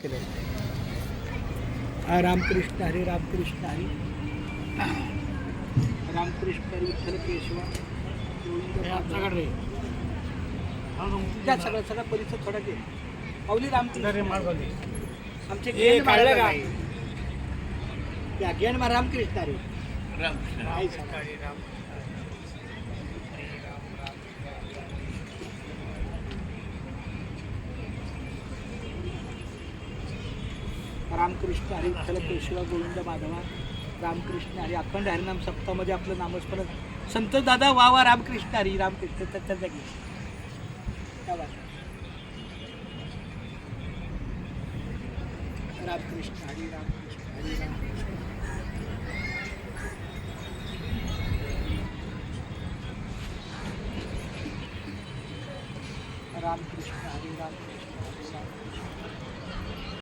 केलं. रामकृष्ण हरी रामकृष्ण हरी रामकृष्ण हरी विठ्ठल केशवा त्या सगळं सगळा परिसर थोडा घे. पावली रामकृष्ण आमचे घेण मारा रामकृष्ण हरी रामकृष्ण हरी विठ्ठल केशवा गोविंद माधवा रामकृष्ण हरी अखंड हरिनाम सप्तामध्ये आपलं नामस्मरण संत दादा वा वा रामकृष्ण हरी रामकृष्ण त्याच्या जागी रामकृष्ण हरी रामकृष्ण हरी रामकृष्ण